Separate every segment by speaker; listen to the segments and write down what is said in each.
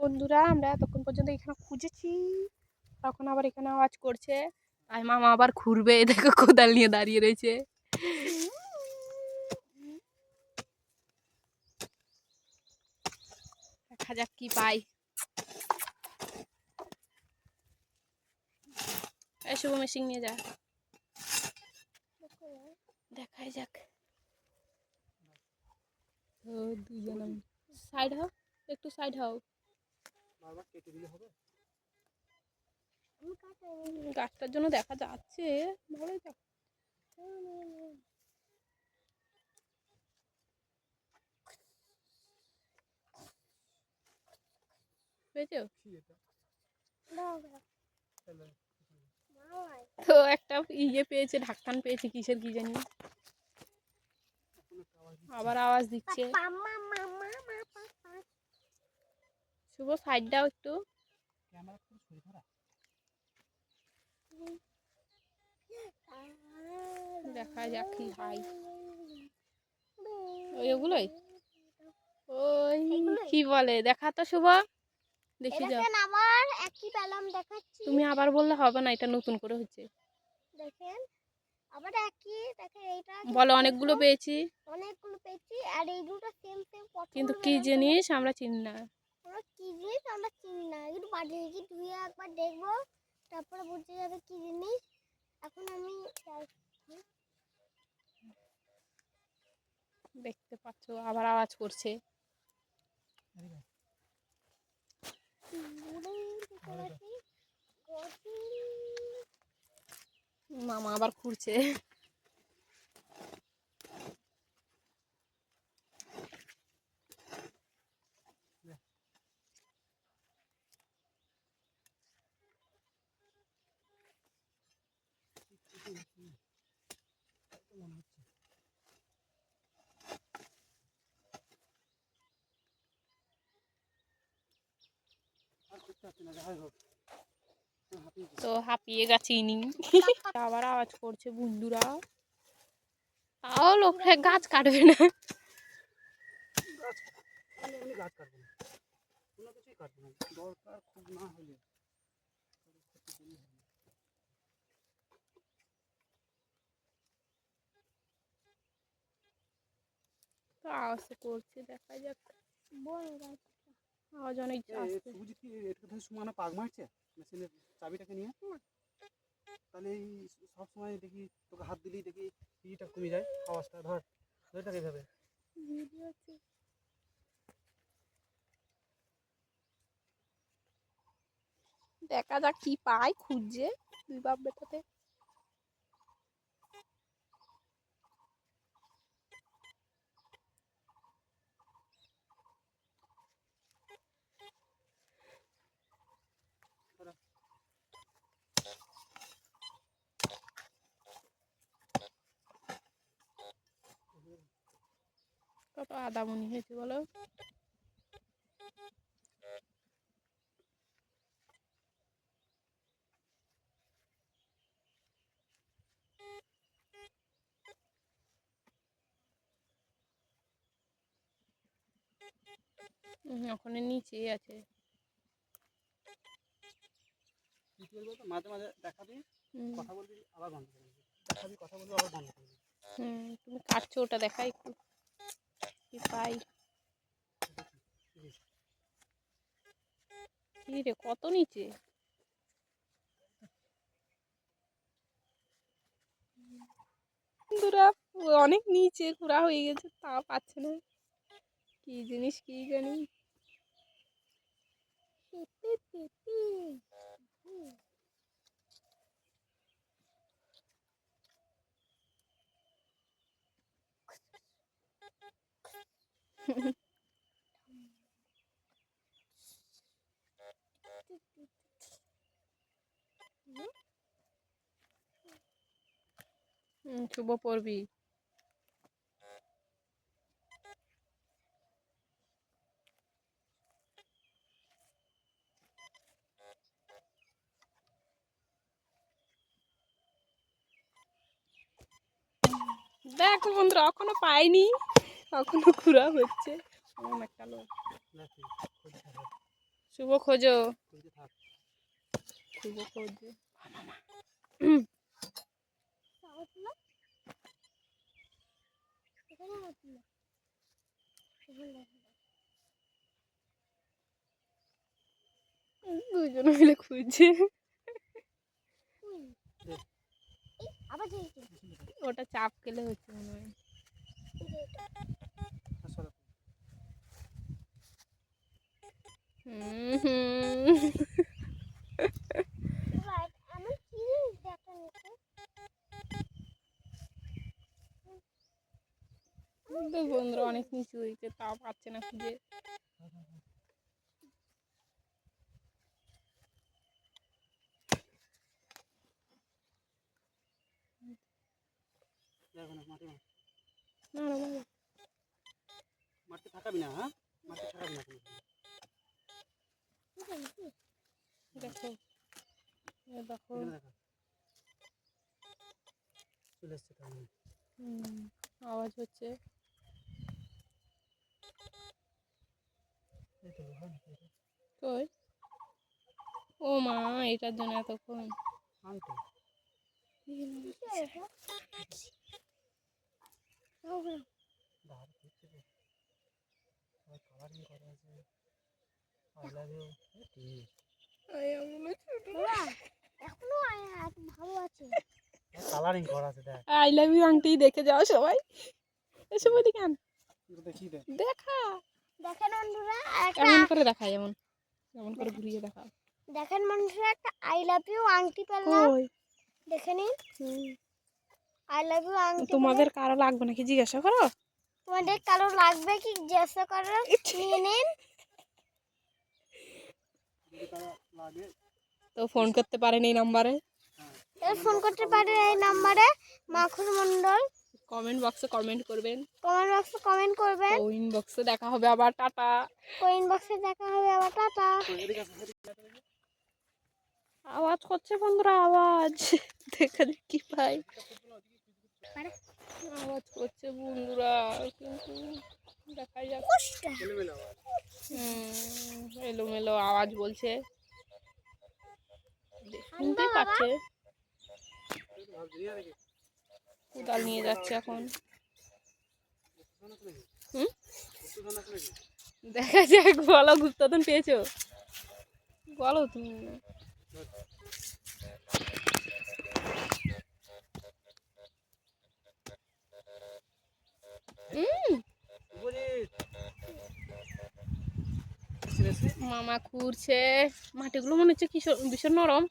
Speaker 1: বন্ধুরা আমরা এতক্ষণ পর্যন্ত এখানে খুঁজেছি, তখন আবার এখানে আওয়াজ করছে, তাই মামা আবার ঘুরবে। দেখো কোদাল নিয়ে দাঁড়িয়ে রয়েছে। দেখা যাক কি পাই। শুভ মেশিন নিয়ে যা, দেখাই যাক। দুজন সাইড হও, একটু সাইড হও। গাছটার জন্য দেখা যাচ্ছে ভালোই দেখ। পেয়েছো তো একটা ইয়ে পেয়েছে, ঢাকটান পেয়েছে, কিসের কি জানি। আবার আওয়াজ দিচ্ছে। শুভ সাইড দাও একটু, দেখা যাক কি হয়। ওইগুলোই ওই কি বলে দেখা তো শুভ, দেখি যাও।
Speaker 2: আবার একই পেলাম দেখাচ্ছি।
Speaker 1: তুমি আবার বললে হবে না, এটা নতুন করে হচ্ছে।
Speaker 2: দেখেন আবার একই, দেখেন এইটা
Speaker 1: বলো অনেকগুলো পেয়েছি,
Speaker 2: অনেকগুলো পেয়েছি, আর এই দুটো সেম সেম পটল।
Speaker 1: কিন্তু কি জিনিস আমরা চিনি না।
Speaker 2: আমরা কি জিনিস আমরা চিনি না, একটু বাড়ি গিয়ে ধুয়ে একবার দেখবো, তারপরে বুঝে যাবে কি জিনিস। এখন আমি
Speaker 1: দেখতে পাচ্ছ আবার আওয়াজ করছে। মামা আবার ঘুরছে। তো হাঁপিয়ে গেছি ইনি। আবার আওয়াজ করছে বন্ধুরা, তাও লোকে গাছ কাটবে না। তো আওয়াজ করছে, দেখা যাক। আওয়াজ অনেক আসছে।
Speaker 3: সুমানা পাক মারছে মেশিনের চাবিটাকে নিয়ে, তাহলে সব সময় দেখি তোকে হাত দিলেই দেখি ইটা কমে যায়, আওয়াজটা। ধর ধরটা এইভাবে
Speaker 1: দেখা যাক কি পাই, খুঁজছে দুই বাপ বেটাতে। কত আদামনি হয়েছে বলো। ওখানে নিচেই আছে।
Speaker 3: মাঝে মাঝে দেখাবি, কথা বলবি, আবার বন্ধ করবি, দেখাবি, কথা বলবি, আবার বন্ধ করবি।
Speaker 1: তুমি কাটছো ওটা দেখা একটু কি পাই। কি রে কত নিচে, বন্ধুরা অনেক নিচে ঘোরা হয়ে গেছে, তা পাচ্ছে না কি জিনিস কি জানি। শুভ পড়বি। দেখো বন্ধুরা এখনো পাইনি, এখনো ঘোরা হচ্ছে। একটা লোক শুভ খোঁজো,
Speaker 3: খুঁজতে থাক।
Speaker 1: শুভ খোঁজো।
Speaker 2: সাহস না এখানে হচ্ছে না
Speaker 1: দুজন মিলে খুঁজছে।
Speaker 2: আবার যেতে
Speaker 1: ওটা চাপ খেলে হচ্ছে মনে হয়।
Speaker 3: সরো।
Speaker 1: হুম।
Speaker 2: এমন কি জিনিস দেখা নিচ্ছে
Speaker 1: তো বন্ধুরা অনেক নিচু হয়েছে, তাও পাচ্ছে না খুঁজে।
Speaker 3: দেখো না মাটি মার।
Speaker 1: না না বাবা,
Speaker 3: মাটি থাকাবি না, হ্যাঁ মাটি থাকাবি না কোনো সময়।
Speaker 1: দেখো এ দেখো।
Speaker 3: এখানে দেখো চলে এসছে তার মানে।
Speaker 1: আওয়াজ হচ্ছে।
Speaker 3: এই তো হয় নাকি এটা?
Speaker 1: কই? ও মা, এটার জন্য এতক্ষণ।
Speaker 3: আনতো ধার করছে তো, আর কালারিং করা আছে। আই লাভ ইউ
Speaker 2: এখনো ভালো আছে
Speaker 3: কালারিং করা আছে দেখ।
Speaker 1: আই লাভ ইউ আংটি দেখে যাও সবাই। এসব ওদিকে আন,
Speaker 3: দেখি দেখ।
Speaker 1: দেখা।
Speaker 2: দেখেন বন্ধুরা একটা
Speaker 1: এমন করে দেখা, এমন এমন করে ঘুরিয়ে দেখা।
Speaker 2: দেখেন বন্ধুরা একটা আই লাভ ইউ আংটি পেলাম
Speaker 1: কই?
Speaker 2: দেখে নিন আই লাভ ইউ আংটি
Speaker 1: তোমাদের কারো লাগবে নাকি জিজ্ঞাসা করো।
Speaker 2: তোমাদের কারো লাগবে কি জিজ্ঞাসা করো নিয়ে নিন
Speaker 3: যদি কারো লাগে
Speaker 1: তো ফোন করতে পারেন এই নাম্বারে।
Speaker 2: এর ফোন করতে পারে এই নম্বরে মাখুর মণ্ডল
Speaker 1: কমেন্ট বক্সে কমেন্ট করবেন,
Speaker 2: কমেন্ট বক্সে কমেন্ট করবেন
Speaker 1: কমেন্ট বক্সে দেখা হবে আবার। টাটা।
Speaker 2: কমেন্ট বক্সে দেখা হবে আবার টাটা
Speaker 3: এদিকে আসো, এদিকে আসো।
Speaker 1: আওয়াজ করছে বন্ধুরা, আওয়াজ। দেখা যাক কি পাই। আওয়াজ করছে বন্ধুরা, কিন্তু দেখা যাক।
Speaker 3: এলোমেলো আওয়াজ।
Speaker 1: এলোমেলো আওয়াজ বলছে, শুনতেই পাচ্ছে।
Speaker 3: তুই তো ভাবছিস না দেখি
Speaker 1: কোদাল নিয়ে যাচ্ছে এখন।
Speaker 3: গুপ্তধন আছে নাকি?
Speaker 1: হুম,
Speaker 3: গুপ্তধন আছে নাকি?
Speaker 1: দেখা যাক। বলো, গুপ্তধন পেয়েছো? বলো তুমি।
Speaker 3: শুভজিৎ
Speaker 1: মামা খুঁড়ছে, মাটিগুলো মনে হচ্ছে ভীষণ নরম।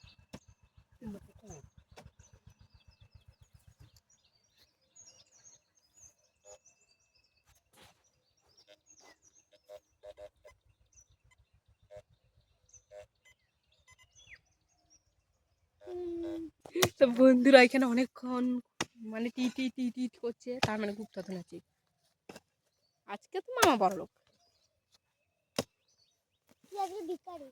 Speaker 1: তো বন্ধুরা এখানে অনেকক্ষণ মানে টি টি টি টি করছে, তার মানে গুপ্তধন আছে। আজকে তো মামা বড় লোক।
Speaker 2: কি আজকে ভিখারি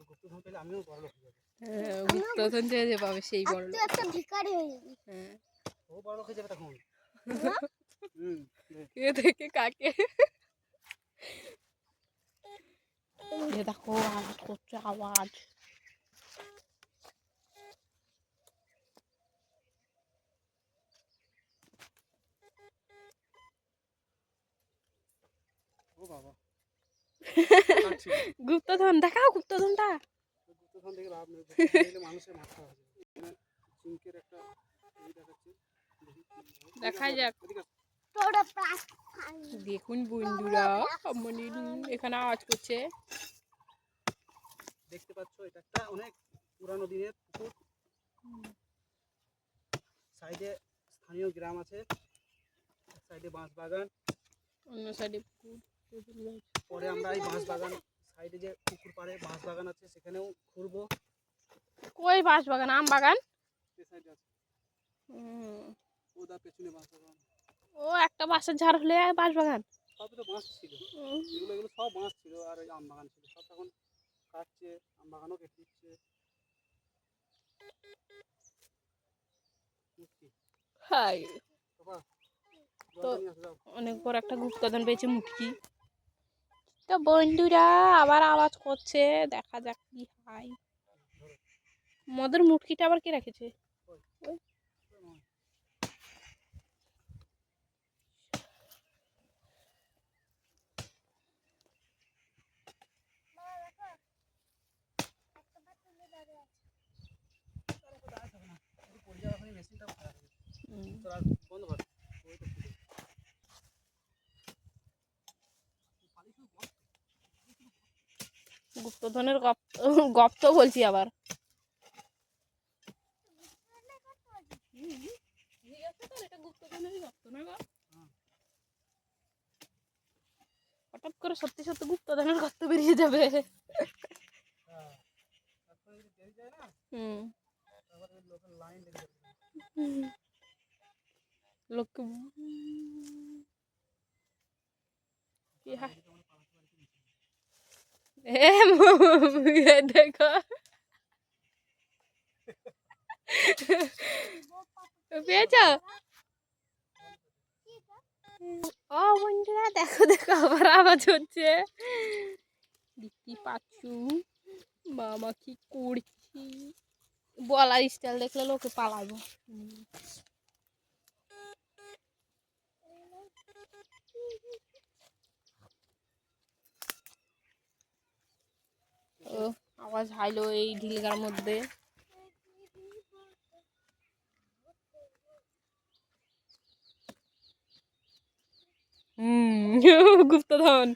Speaker 3: গুপ্তধন পেলে আমিও বড় লোক হয়ে যাবো।
Speaker 1: গুপ্তধন যে পাবে সেই
Speaker 2: আর
Speaker 1: বড়
Speaker 2: তুই
Speaker 1: লোক।
Speaker 2: একটা ভিখারি হয়ে যাবি
Speaker 1: হ্যাঁ,
Speaker 3: ও বড় লোক হয়ে যাবে তখন।
Speaker 2: না?
Speaker 3: দেখ।
Speaker 1: কে থেকে কাকে। এ দেখো আওয়াজ করছে, আওয়াজ।
Speaker 3: ও বাবা
Speaker 1: গুপ্তধন দেখাও, গুপ্তধনটা।
Speaker 3: গুপ্তধন দেখে লাভ নেই, গুপ্তধন দেখলে মানুষের মাথা খারাপ হয়ে যাবে। এখানে চিংকের একটা এই দেখাচ্ছে, দেখি কি হয়।
Speaker 1: দেখা যাক।
Speaker 3: এদিকে আসো।
Speaker 2: তোরা প্লাস
Speaker 1: দেখুন বন্ধুরা, মানে এখানে আওয়াজ করছে।
Speaker 3: দেখতে পাচ্ছ এটা একটা অনেক পুরানো দিনের পুকুর। সাইডে স্থানীয় গ্রাম আছে, এক সাইডে বাঁশ বাগান।
Speaker 1: অন্য সাইডে
Speaker 3: পরে আমরা এই বাঁশ বাগান সাইডে যে পুকুর পাড়ে বাঁশ বাগান আছে সেখানেও ঘুরবো।
Speaker 1: কই বাঁশ বাগান? আম বাগান।
Speaker 3: এই সাইডে আছে
Speaker 1: হুম,
Speaker 3: ওদা পেছনে বাঁশ বাগান।
Speaker 1: ও একটা বাঁশের ঝাড় হলে বাঁশ বাগান।
Speaker 3: সবই তো বাঁশ ছিল, এগুলো এগুলো সব বাঁশ ছিল আর ওই আম বাগান ছিল, সব এখন কাটছে, আম বাগানও কেটে দিচ্ছে। মুক্তি
Speaker 1: হাই,
Speaker 3: বাবা
Speaker 1: তো
Speaker 3: জলটা নিয়ে আসো যাও।
Speaker 1: অনেক বড় একটা গুপ্তধন পেয়েছে মুটকি। তো বন্ধুরা আবার আওয়াজ করছে, দেখা যাক কি হয়। মদের মুটকিটা আবার কে রেখেছে? ওই।
Speaker 3: বন্ধ কর ওই তো খুলে।
Speaker 1: গুপ্তধনের গপ্ত বলছি আবার। হঠাৎ করে সত্যি সত্যি গুপ্তধনের গর্ত বেরিয়ে যাবে। হুম। লোক দেখো পেয়েছ? ও বন্ধুরা দেখো দেখো আবার আওয়াজ হচ্ছে, দেখতে পাচ্ছ মামা কি করছি। বলার স্টাইল দেখলে লোকে পালাবো। ও আওয়াজ হাইলো এই ঢিলগার মধ্যে। গুপ্তধন